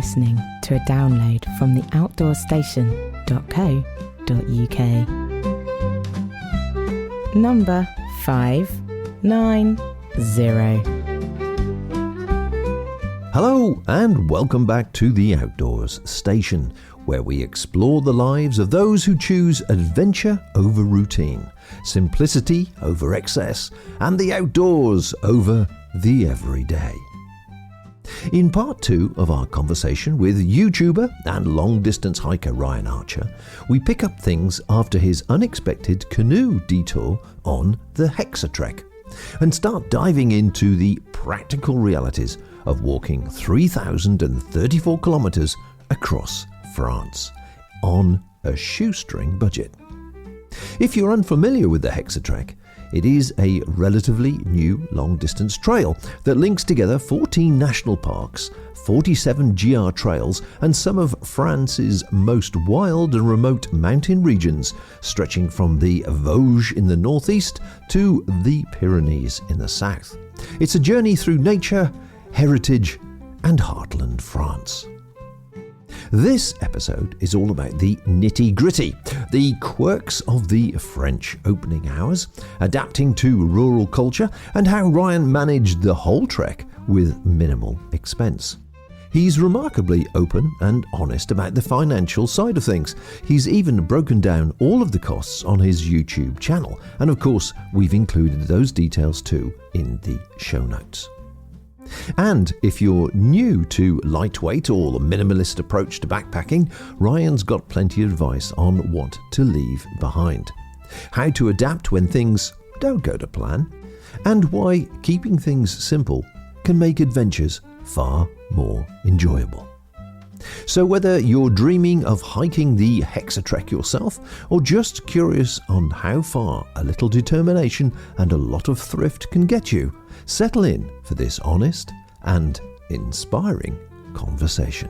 listening to a download from the outdoorstation.co.uk. Number 590. Hello and welcome back to the Outdoors Station, where we explore the lives of those who choose adventure over routine, simplicity over excess, and the outdoors over the everyday. In part 2 of our conversation with YouTuber and long-distance hiker Ryan Archer, we pick up things after his unexpected canoe detour on the Hexatrek and start diving into the practical realities of walking 3,034 kilometers across France on a shoestring budget. If you're unfamiliar with the Hexatrek, it is a relatively new long-distance trail that links together 14 national parks, 47 GR trails, and some of France's most wild and remote mountain regions, stretching from the Vosges in the northeast to the Pyrenees in the south. It's a journey through nature, heritage, and heartland France. This episode is all about the nitty-gritty, the quirks of the French opening hours, adapting to rural culture, and how Ryan managed the whole trek with minimal expense. He's remarkably open and honest about the financial side of things. He's even broken down all of the costs on his YouTube channel, and of course, we've included those details too in the show notes. And if you're new to lightweight or the minimalist approach to backpacking, Ryan's got plenty of advice on what to leave behind, how to adapt when things don't go to plan, and why keeping things simple can make adventures far more enjoyable. So whether you're dreaming of hiking the Hexatrek yourself or just curious on how far a little determination and a lot of thrift can get you, settle in for this honest and inspiring conversation.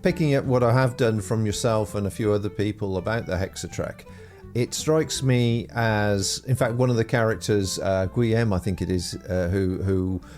Picking up what I have done from yourself and a few other people about the Hexatrek, it strikes me as, in fact, one of the characters, Guillaume, I think it is,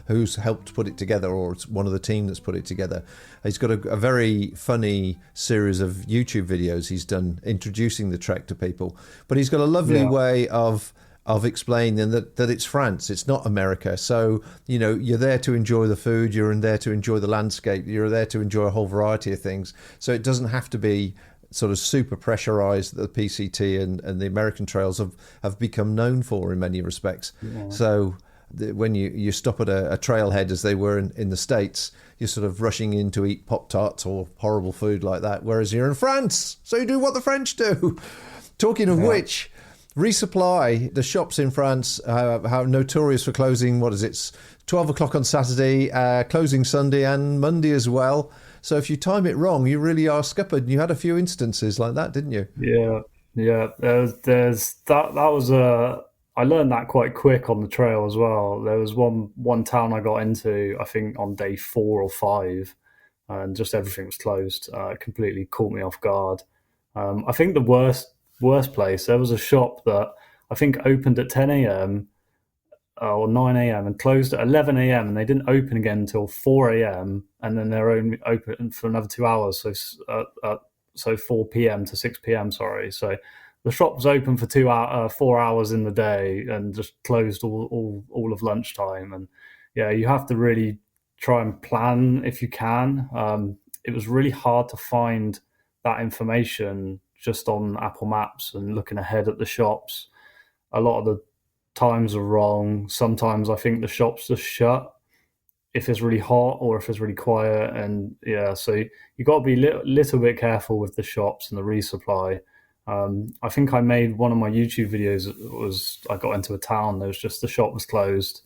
who's helped put it together, or it's one of the team that's put it together. He's got a very funny series of YouTube videos he's done introducing the trek to people. But he's got a lovely way of explaining that it's France, it's not America. So, you know, you're there to enjoy the food, you're in there to enjoy the landscape, you're there to enjoy a whole variety of things. So it doesn't have to be sort of super pressurized that the PCT and the American trails have become known for in many respects. Yeah. So when you stop at a trailhead, as they were in the States, you're sort of rushing in to eat Pop-Tarts or horrible food like that, whereas you're in France, so you do what the French do. Talking of which, Resupply, the shops in France are notorious for closing, 12 o'clock on Saturday, closing Sunday and Monday as well. So if you time it wrong, you really are scuppered. You had a few instances like that, didn't you? Yeah. There's that was I learned that quite quick on the trail as well. There was one town I got into, I think on day 4 or 5, and just everything was closed. It completely caught me off guard. I think the worst place, there was a shop that I think opened at 10 a.m. Or 9 a.m. and closed at 11 a.m. and they didn't open again until 4 a.m. and then they're only open for another 2 hours, so 4 p.m. to 6 p.m. Sorry, so the shop was open for 4 hours in the day and just closed all of lunchtime. And yeah, you have to really try and plan if you can. It was really hard to find that information just on Apple Maps and looking ahead at the shops. A lot of the times are wrong. Sometimes I think the shops just shut if it's really hot or if it's really quiet. And yeah, so you got to be little bit careful with the shops and the resupply. I think I made one of my YouTube videos, I got into a town, there was just, the shop was closed.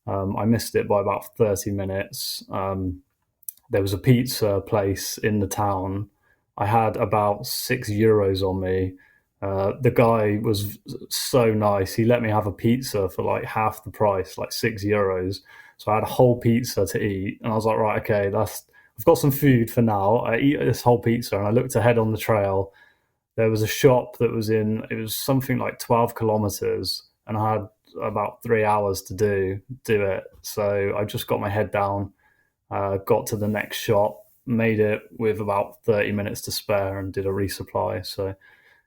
I missed it by about 30 minutes. There was a pizza place in the town. I had about €6 on me. The guy was so nice. He let me have a pizza for like half the price, like €6. So I had a whole pizza to eat. And I was like, right, okay, I've got some food for now. I eat this whole pizza. And I looked ahead on the trail. There was a shop that it was something like 12 kilometers. and I had about 3 hours to do it. So I just got my head down, got to the next shop, made it with about 30 minutes to spare, and did a resupply. So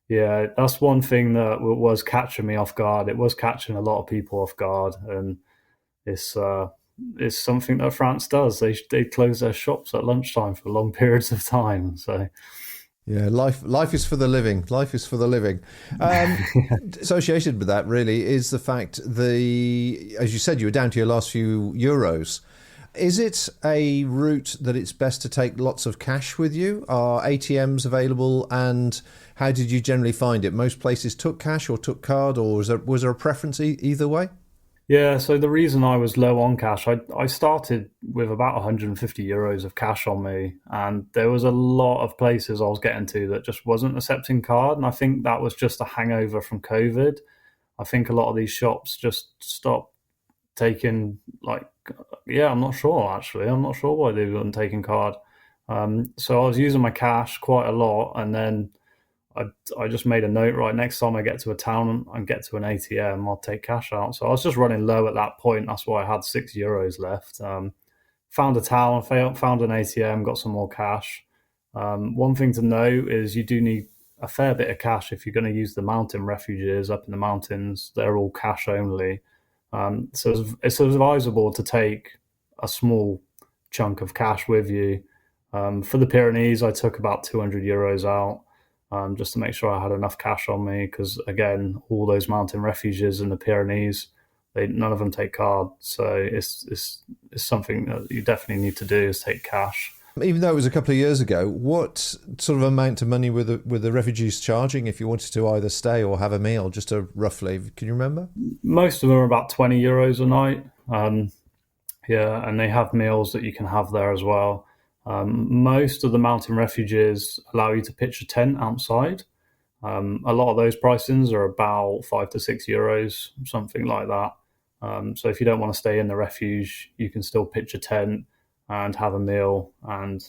yeah, that's one thing that was catching me off guard. It was catching a lot of people off guard, and it's something that France does. They close their shops at lunchtime for long periods of time. So Yeah, life is for the living. Life is for the living. Associated with that, really, is the fact as you said, you were down to your last few euros. Is it a route that it's best to take lots of cash with you? Are ATMs available, and how did you generally find it? Most places took cash or took card, or was there a preference either way? yeah, so the reason I was low on cash, I started with about 150 euros of cash on me, and there was a lot of places I was getting to that just wasn't accepting card, and I think that was just a hangover from COVID. I think a lot of these shops just stopped taking, like, yeah, I'm not sure actually. I'm not sure why they weren't taking card. So I was using my cash quite a lot, and then I just made a note, right, next time I get to a town and get to an ATM, I'll take cash out. So I was just running low at that point. That's why I had €6 left. Found a town, found an ATM, got some more cash. One thing to know is you do need a fair bit of cash if you're going to use the mountain refuges up in the mountains. They're all cash only. So it's advisable to take a small chunk of cash with you. For the Pyrenees, I took about €200 out, just to make sure I had enough cash on me, because again, all those mountain refuges in the Pyrenees, none of them take card. So it's something that you definitely need to do, is take cash. Even though it was a couple of years ago, what sort of amount of money were the refugees charging if you wanted to either stay or have a meal, just to roughly, can you remember? Most of them are about €20 a night. Yeah, and they have meals that you can have there as well. Most of the mountain refuges allow you to pitch a tent outside. A lot of those pricings are about €5 to €6, something like that. So if you don't want to stay in the refuge, you can still pitch a tent and have a meal and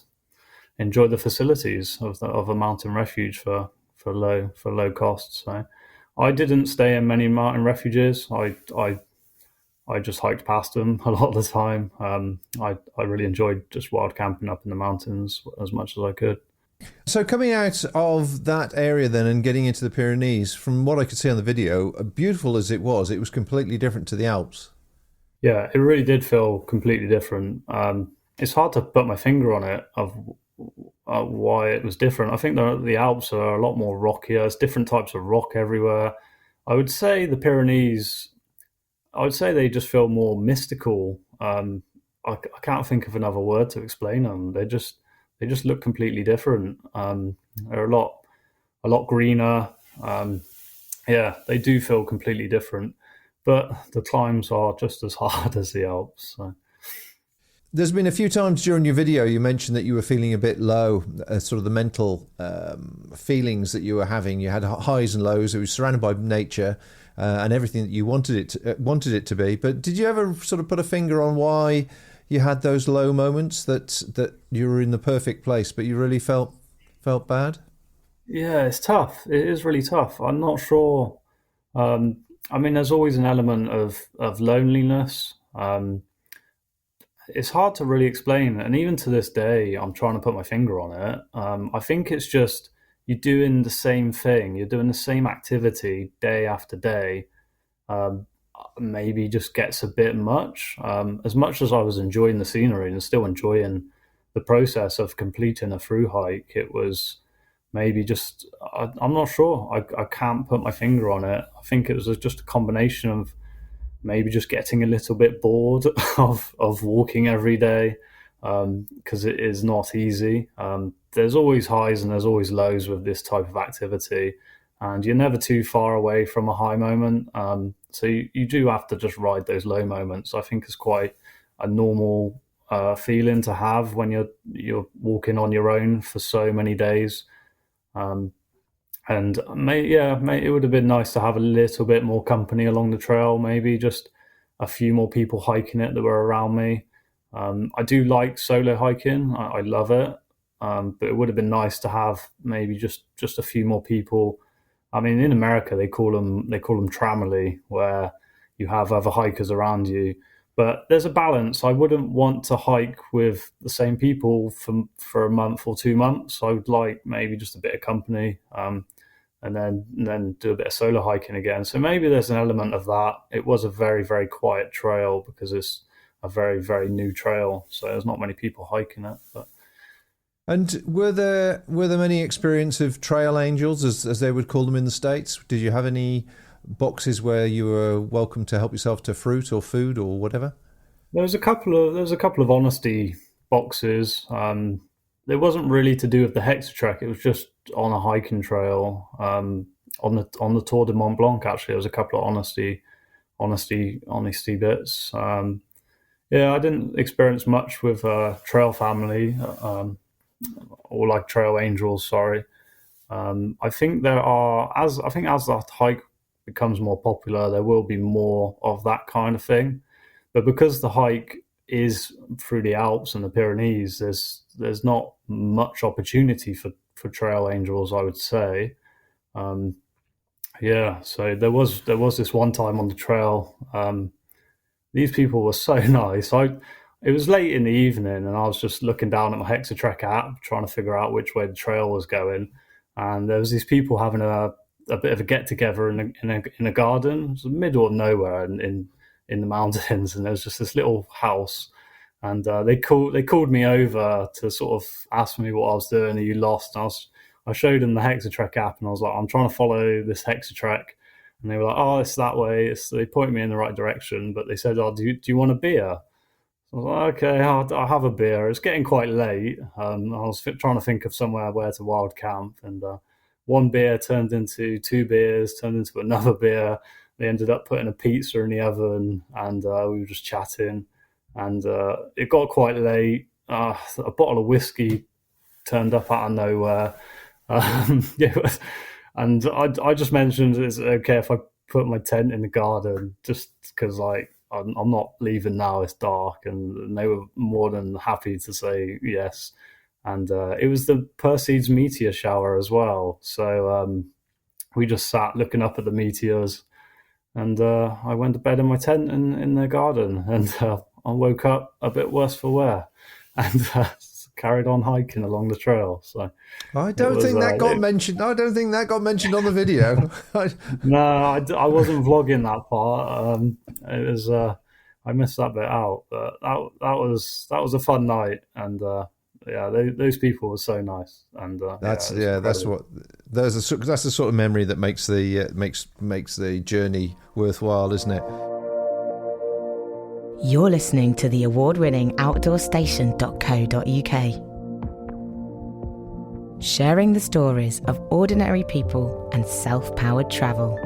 enjoy the facilities of a mountain refuge for low cost. So I didn't stay in many mountain refuges. I just hiked past them a lot of the time. I really enjoyed just wild camping up in the mountains as much as I could. So coming out of that area then and getting into the Pyrenees, from what I could see on the video, beautiful as it was completely different to the Alps. Yeah, it really did feel completely different. It's hard to put my finger on it of why it was different. I think the Alps are a lot more rockier. There's different types of rock everywhere. I would say the Pyrenees, they just feel more mystical. I can't think of another word to explain them. They just look completely different. They're a lot greener. Yeah, they do feel completely different, but the climbs are just as hard as the Alps. So. There's been a few times during your video you mentioned that you were feeling a bit low, sort of the mental feelings that you were having. You had highs and lows. It was surrounded by nature and everything that you wanted it to be. But did you ever sort of put a finger on why you had those low moments, that you were in the perfect place, but you really felt bad? Yeah, it's tough. It is really tough. I'm not sure. I mean, there's always an element of loneliness. It's hard to really explain, and even to this day, I'm trying to put my finger on it. I think it's just you're doing the same thing, you're doing the same activity day after day. Maybe just gets a bit much. As much as I was enjoying the scenery and still enjoying the process of completing a through hike, it was maybe just I'm not sure. I can't put my finger on it. I think it was just a combination of maybe just getting a little bit bored of walking every day, because it is not easy. There's always highs and there's always lows with this type of activity, and you're never too far away from a high moment. So you do have to just ride those low moments. I think it's quite a normal feeling to have when you're walking on your own for so many days. And it would have been nice to have a little bit more company along the trail, maybe just a few more people hiking it that were around me. I do like solo hiking. I love it. But it would have been nice to have maybe just a few more people I mean, in America they call them tramily, where you have other hikers around you. But there's a balance. I wouldn't want to hike with the same people for a month or 2 months. I would like maybe just a bit of company, and then do a bit of solo hiking again. So maybe there's an element of that. It was a very, very quiet trail because it's a very, very new trail. So there's not many people hiking it. But And were there many experience of trail angels, as they would call them in the States? Did you have any boxes where you were welcome to help yourself to fruit or food or whatever? there was a couple of honesty boxes. It wasn't really to do with the Hexatrek. It was just on a hiking trail. On the Tour de Mont Blanc, actually, there was a couple of honesty bits. Yeah, I didn't experience much with Trail Family, or like Trail Angels. Sorry. I think as the hike becomes more popular, there will be more of that kind of thing. But because the hike is through the Alps and the Pyrenees, there's not much opportunity for Trail Angels, I would say. Yeah, so there was this one time on the trail. These people were so nice. It was late in the evening, and I was just looking down at my Hexatrek app, trying to figure out which way the trail was going. And there was these people having a bit of a get together in a garden. It was the middle of nowhere in the mountains, and there was just this little house. And they called me over to sort of ask me what I was doing. Are you lost? And I showed them the Hexatrek app, and I was like, I'm trying to follow this Hexatrek. And they were like, oh, it's that way. They pointed me in the right direction, but they said, oh, do you want a beer? I was like, okay, I'll have a beer. It's getting quite late. I was trying to think of somewhere where to wild camp, and one beer turned into 2 beers, turned into another beer. They ended up putting a pizza in the oven, and we were just chatting. And it got quite late. A bottle of whiskey turned up out of nowhere. Yeah, and I just mentioned, is it okay if I put my tent in the garden, just because I'm not leaving now, it's dark, and they were more than happy to say yes. And it was the Perseids meteor shower as well, so we just sat looking up at the meteors, and I went to bed in my tent in the garden, and I woke up a bit worse for wear, and carried on hiking along the trail. So I don't think that got mentioned. I don't think that got mentioned on the video. No, I wasn't vlogging that part. It was I missed that bit out, but that was a fun night, and yeah, those people were so nice, and that's the sort of memory that makes the journey worthwhile, isn't it? You're listening to the award-winning outdoorstation.co.uk, sharing the stories of ordinary people and self-powered travel.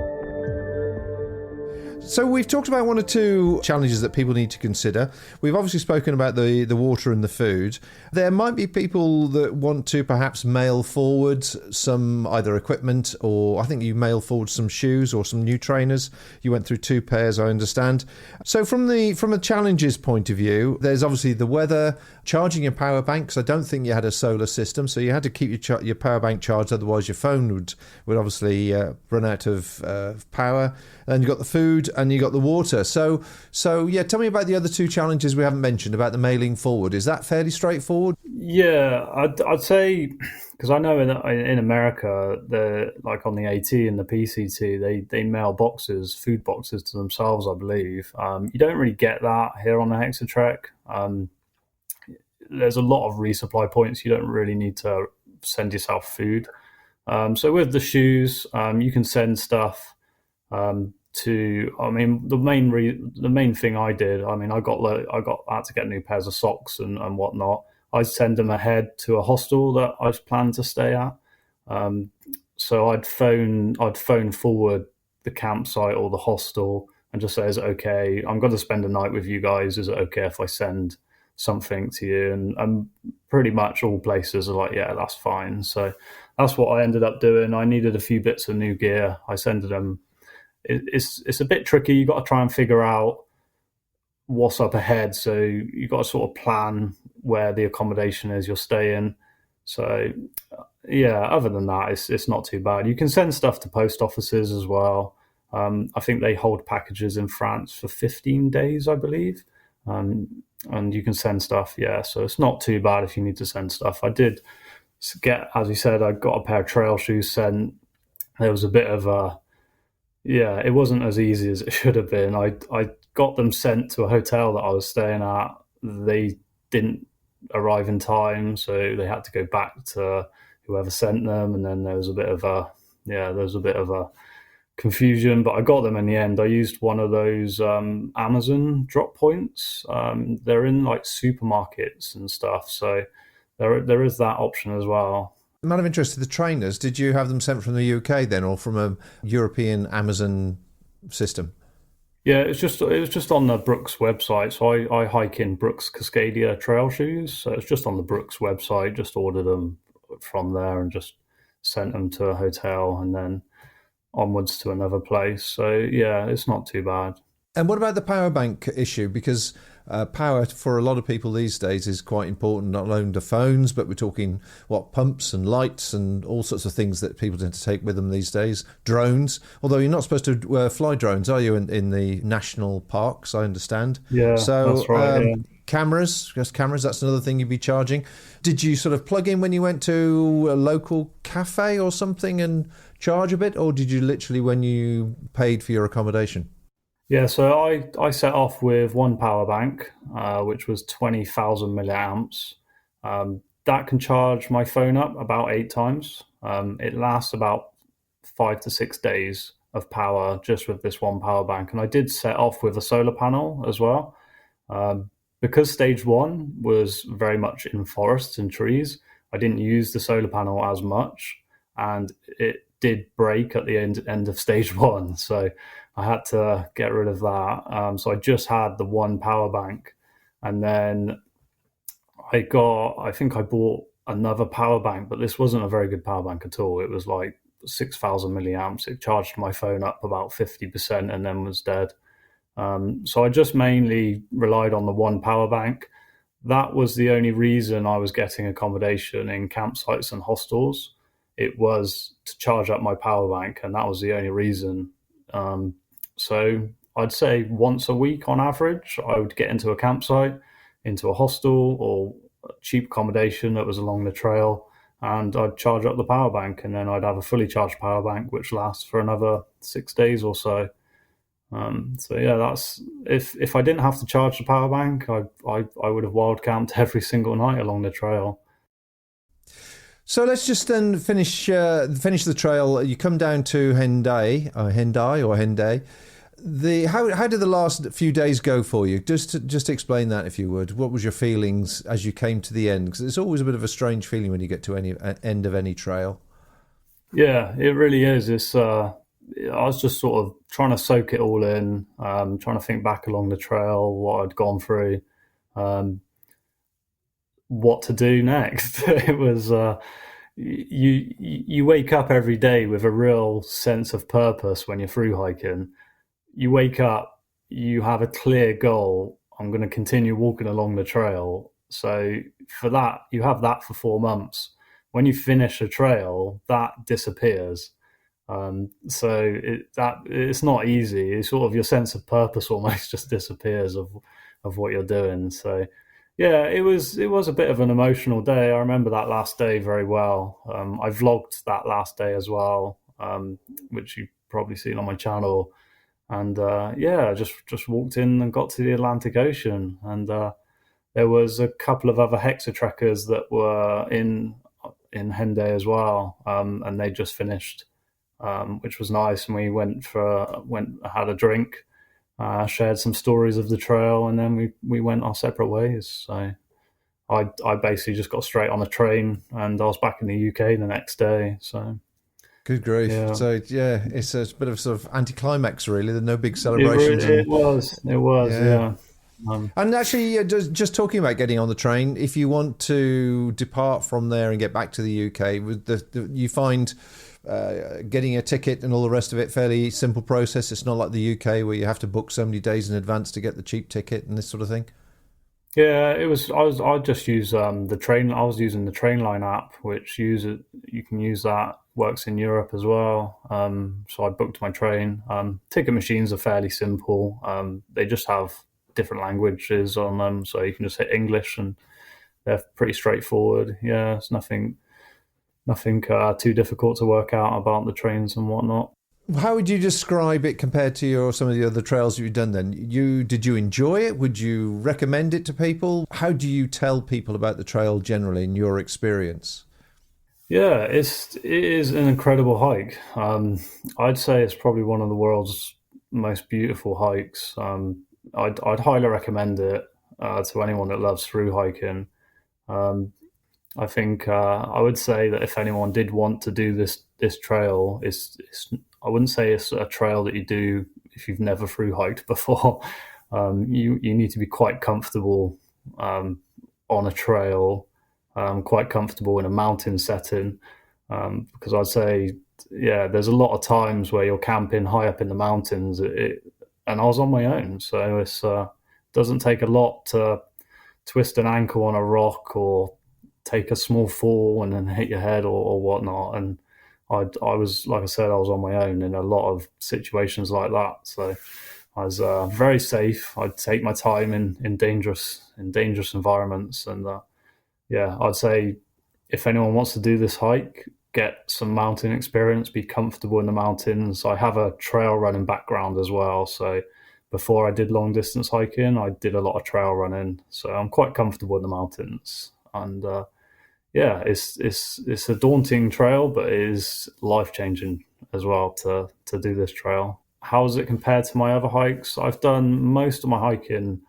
So we've talked about one or two challenges that people need to consider. We've obviously spoken about the water and the food. There might be people that want to perhaps mail forward some either equipment, or I think you mail forward some shoes or some new trainers. You went through 2 pairs, I understand. So from a challenges point of view, there's obviously the weather, charging your power bank, because I don't think you had a solar system, so you had to keep your power bank charged, otherwise your phone would obviously run out of power. And you got the food and you got the water. So yeah, tell me about the other 2 challenges we haven't mentioned about the mailing forward. Is that fairly straightforward? Yeah, I'd say, because I know in America, like on the AT and the PCT, they mail food boxes to themselves, I believe. You don't really get that here on the Hexatrek. There's a lot of resupply points. You don't really need to send yourself food. So with the shoes, you can send stuff the main thing I did, I had to get new pairs of socks and whatnot. I'd send them ahead to a hostel that I planned to stay at. So I'd phone forward the campsite or the hostel and just say, is it okay? I'm going to spend a night with you guys. Is it okay if I send something to you? And pretty much all places are like, yeah, that's fine. So that's what I ended up doing. I needed a few bits of new gear. I sent them. It's a bit tricky. You got to try and figure out what's up ahead. So you got to sort of plan where the accommodation is you're staying. So yeah, other than that, it's not too bad. You can send stuff to post offices as well. I think they hold packages in France for 15 days, I believe. And you can send stuff, yeah. So it's not too bad if you need to send stuff. I did get, as you said, I got a pair of trail shoes sent. There was a bit of a, yeah, it wasn't as easy as it should have been. I got them sent to a hotel that I was staying at. They didn't arrive in time, so they had to go back to whoever sent them, and then there was a bit of a, yeah, there was a bit of a confusion, but I got them in the end. I used one of those Amazon drop points. They're in like supermarkets and stuff, so there is that option as well. I'm out of interest, the trainers, did you have them sent from the UK then, or from a European Amazon system? Yeah, it was just on the Brooks website. So I hike in Brooks Cascadia trail shoes. So it's just on the Brooks website. Just ordered them from there and just sent them to a hotel and then onwards to another place. So yeah, it's not too bad. And what about the power bank issue? Because power for a lot of people these days is quite important, not only to phones, but we're talking, pumps and lights and all sorts of things that people tend to take with them these days. Drones, although you're not supposed to fly drones, are you, in the national parks, I understand? Yeah, so, that's right. Yeah. Cameras, that's another thing you'd be charging. Did you sort of plug in when you went to a local cafe or something and charge a bit, or did you literally when you paid for your accommodation? Yeah, so I set off with one power bank, which was 20,000 milliamps. That can charge my phone up about 8 times. It lasts about 5 to 6 days of power just with this one power bank. And I did set off with a solar panel as well. Because stage one was very much in forests and trees, I didn't use the solar panel as much. And it did break at the end of stage one. So I had to get rid of that. So I just had the one power bank. And then I think I bought another power bank, but this wasn't a very good power bank at all. It was like 6,000 milliamps. It charged my phone up about 50% and then was dead. So I just mainly relied on the one power bank. That was the only reason I was getting accommodation in campsites and hostels. It was to charge up my power bank, and that was the only reason. So I'd say once a week on average, I would get into a campsite, into a hostel or cheap accommodation that was along the trail, and I'd charge up the power bank, and then I'd have a fully charged power bank, which lasts for another 6 days or so. So yeah, that's if I didn't have to charge the power bank, I would have wild camped every single night along the trail. So let's just then finish the trail. You come down to Hendaye. How did the last few days go for you? Just explain that if you would. What was your feelings as you came to the end? Because it's always a bit of a strange feeling when you get to any end of any trail. Yeah, it really is. I was just sort of trying to soak it all in, trying to think back along the trail, what I'd gone through, what to do next. It was you wake up every day with a real sense of purpose when you're through hiking. You wake up, you have a clear goal. I'm going to continue walking along the trail. So for that, you have that for 4 months. When you finish a trail, that disappears. So it's not easy. It's sort of your sense of purpose almost just disappears of what you're doing. So yeah, it was a bit of an emotional day. I remember that last day very well. I vlogged that last day as well, which you've probably seen on my channel. And yeah, I just walked in and got to the Atlantic Ocean, and there was a couple of other Hexatrekkers that were in Hendaye as well, and they just finished. Which was nice, and we had a drink, shared some stories of the trail, and then we went our separate ways. So I basically just got straight on a train, and I was back in the UK the next day. So good grief! Yeah. So yeah, it's a bit of sort of anticlimax, really. There's no big celebrations. It was, yeah. And actually, just talking about getting on the train, if you want to depart from there and get back to the UK, you find getting a ticket and all the rest of it fairly simple process. It's not like the UK where you have to book so many days in advance to get the cheap ticket and this sort of thing. Yeah, it was. I just use the train. I was using the Trainline app, which you can use that. Works in Europe as well. So I booked my train. Ticket machines are fairly simple. They just have different languages on them, so you can just hit English, and they're pretty straightforward. Yeah, it's nothing too difficult to work out about the trains and whatnot. How would you describe it compared to some of the other trails you've done then? Did you enjoy it? Would you recommend it to people? How do you tell people about the trail generally in your experience? Yeah, it is an incredible hike. I'd say it's probably one of the world's most beautiful hikes. I'd highly recommend it to anyone that loves through hiking. Um, I think I would say that if anyone did want to do this trail, I wouldn't say it's a trail that you do if you've never through hiked before. You need to be quite comfortable um, on a trail, quite comfortable in a mountain setting, because I'd say, yeah, there's a lot of times where you're camping high up in the mountains, and I was on my own, so it doesn't take a lot to twist an ankle on a rock or take a small fall and then hit your head or whatnot. And I was, like I said, I was on my own in a lot of situations like that. So I was very safe. I'd take my time in dangerous environments, and yeah, I'd say if anyone wants to do this hike, get some mountain experience, be comfortable in the mountains. I have a trail running background as well, so before I did long distance hiking, I did a lot of trail running, so I'm quite comfortable in the mountains. And yeah, it's a daunting trail, but it is life changing as well to do this trail. How is it compared to my other hikes? I've done most of my hiking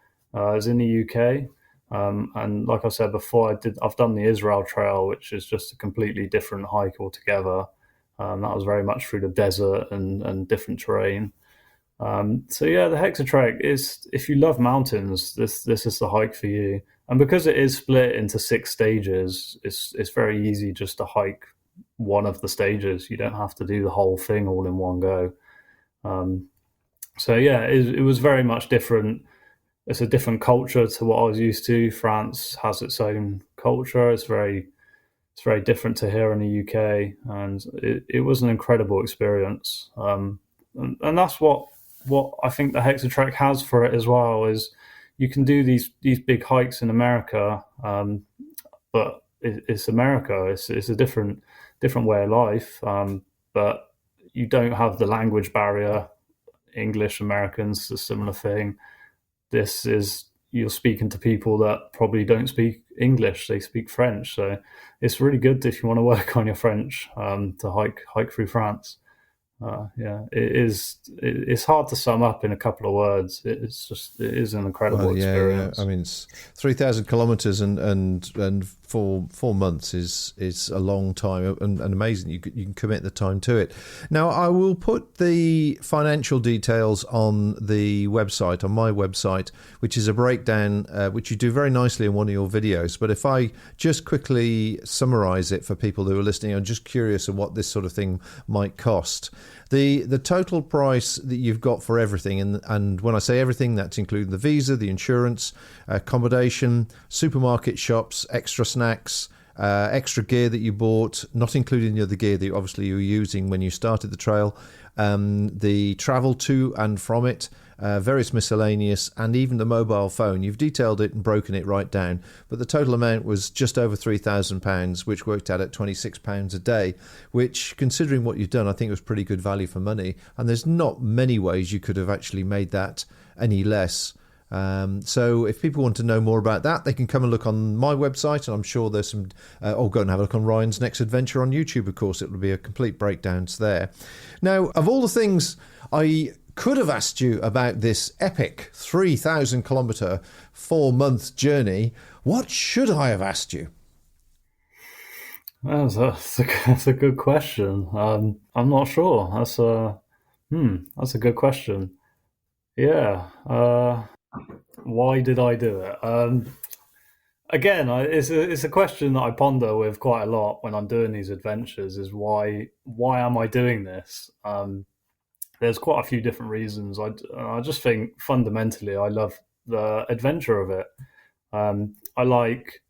is in the UK, and like I said before, I've done the Israel Trail, which is just a completely different hike altogether. That was very much through the desert and different terrain. So yeah, the Hexatrek is, if you love mountains, this is the hike for you. And because it is split into 6 stages, it's very easy just to hike one of the stages. You don't have to do the whole thing all in one go. Um, so yeah, it was very much different. It's a different culture to what I was used to. France has its own culture. It's very different to here in the UK, and it was an incredible experience. And that's what I think the Hexatrek has for it as well, is you can do these big hikes in America, but it's America. It's a different way of life, but you don't have the language barrier. English Americans, a similar thing. This is, you're speaking to people that probably don't speak English; they speak French. So it's really good if you want to work on your French, to hike through France. Yeah, It's hard to sum up in a couple of words. It is an incredible Well, yeah. experience. I mean, it's 3,000 kilometers and for 4 months is a long time and amazing. You can commit the time to it. Now, I will put the financial details on the website, on my website, which is a breakdown, which you do very nicely in one of your videos. But if I just quickly summarize it for people who are listening, I'm just curious of what this sort of thing might cost. The total price that you've got for everything, and when I say everything, that's including the visa, the insurance, accommodation, supermarket shops, extra snacks, extra gear that you bought, not including the other gear that obviously you were using when you started the trail, the travel to and from it, various miscellaneous, and even the mobile phone. You've detailed it and broken it right down, but the total amount was just over £3,000, which worked out at £26 a day, which, considering what you've done, I think was pretty good value for money. And there's not many ways you could have actually made that any less. So if people want to know more about that, they can come and look on my website, and I'm sure there's some, or go and have a look on Ryan's Next Adventure on YouTube. Of course, it will be a complete breakdown there. Now, of all the things I could have asked you about this epic 3,000 kilometre 4-month journey, what should I have asked you? That's a good question. I'm not sure. That's a good question. Yeah. Why did I do it? Again, it's a question that I ponder with quite a lot when I'm doing these adventures. Is why am I doing this? There's quite a few different reasons. I just think fundamentally I love the adventure of it. I like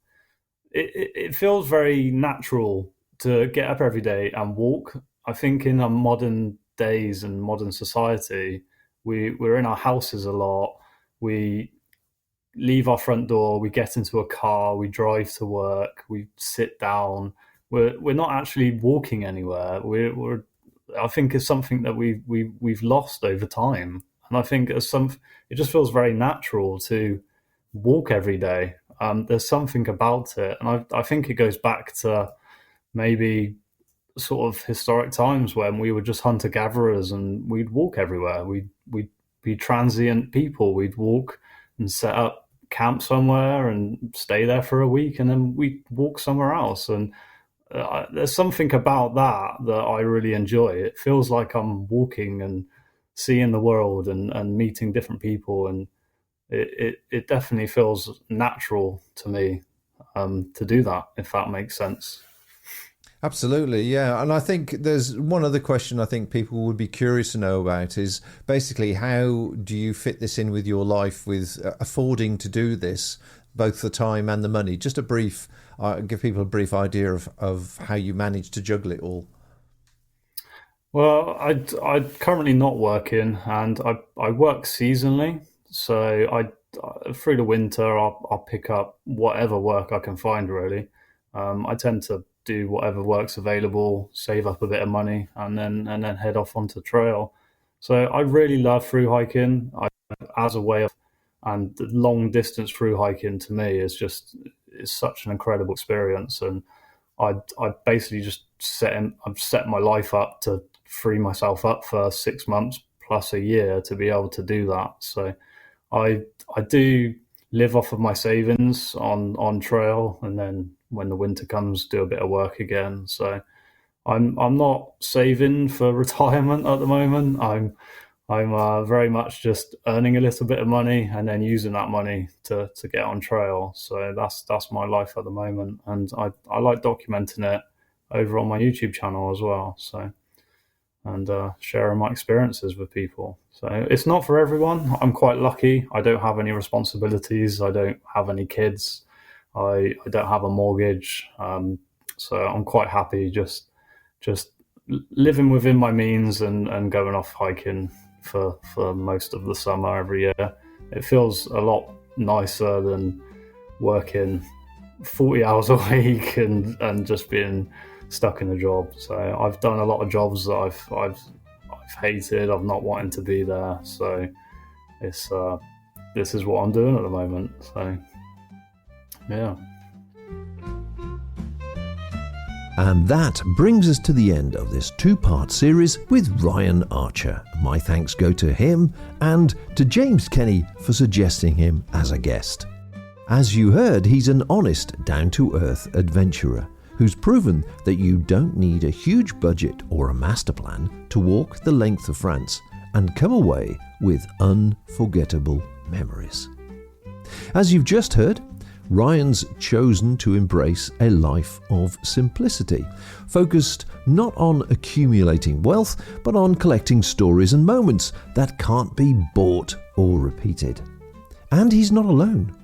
it feels very natural to get up every day and walk. I think in our modern days and modern society, we're in our houses a lot. We leave our front door, we get into a car, we drive to work, we sit down. We're not actually walking anywhere. We're I think it's something that we've lost over time, and I think it just feels very natural to walk every day. There's something about it, and I think it goes back to maybe sort of historic times when we were just hunter gatherers and we'd walk everywhere. We'd be transient people. We'd walk and set up camp somewhere and stay there for a week, and then we'd walk somewhere else. And there's something about that I really enjoy. It feels like I'm walking and seeing the world and meeting different people, and it definitely feels natural to me to do that, if that makes sense. Absolutely, yeah. And I think there's one other question I think people would be curious to know about is basically how do you fit this in with your life, with affording to do this, both the time and the money? Just a brief, give people a brief idea of how you manage to juggle it all. Well, I'm currently not working, and I work seasonally. So through the winter, I'll pick up whatever work I can find, really. I tend to do whatever work's available, save up a bit of money, and then head off onto trail. So I really love through hiking as a way of, and the long distance through hiking to me is such an incredible experience. And I basically just I've set my life up to free myself up for 6 months plus a year to be able to do that. So I do live off of my savings on trail, and then when the winter comes, do a bit of work again. So I'm not saving for retirement at the moment. I'm very much just earning a little bit of money and then using that money to get on trail. So that's my life at the moment, and I like documenting it over on my YouTube channel as well. So and sharing my experiences with people. So it's not for everyone. I'm quite lucky. I don't have any responsibilities. I don't have any kids. I don't have a mortgage. So I'm quite happy just living within my means and going off hiking for most of the summer every year. It feels a lot nicer than working 40 hours a week and just being stuck in a job. So I've done a lot of jobs that I've hated. I've not wanted to be there. So it's this is what I'm doing at the moment. So yeah. And that brings us to the end of this 2-part series with Ryan Archer. My thanks go to him and to James Kenny for suggesting him as a guest. As you heard, he's an honest, down-to-earth adventurer who's proven that you don't need a huge budget or a master plan to walk the length of France and come away with unforgettable memories. As you've just heard, Ryan's chosen to embrace a life of simplicity, focused not on accumulating wealth, but on collecting stories and moments that can't be bought or repeated. And he's not alone.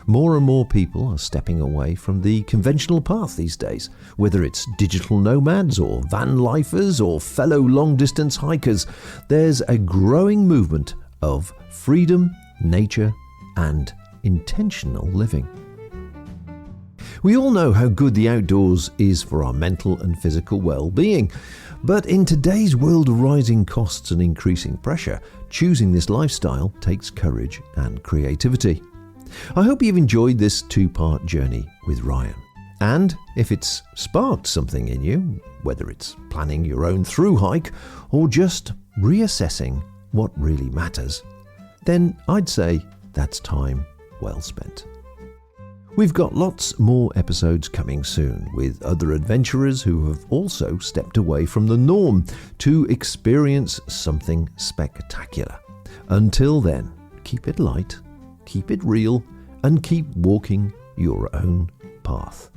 More and more people are stepping away from the conventional path these days, whether it's digital nomads or van lifers or fellow long-distance hikers. There's a growing movement of freedom, nature, and intentional living. We all know how good the outdoors is for our mental and physical well-being, but in today's world of rising costs and increasing pressure, choosing this lifestyle takes courage and creativity. I hope you've enjoyed this 2-part journey with Ryan. And if it's sparked something in you, whether it's planning your own through hike or just reassessing what really matters, then I'd say that's time well spent. We've got lots more episodes coming soon with other adventurers who have also stepped away from the norm to experience something spectacular. Until then, keep it light, keep it real, and keep walking your own path.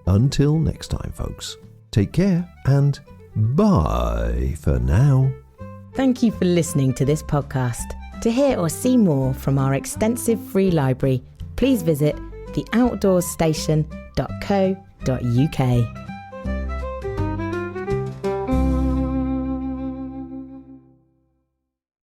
Until next time, folks, take care and bye for now. Thank you for listening to this podcast. To hear or see more from our extensive free library, please visit theoutdoorsStation.co.uk.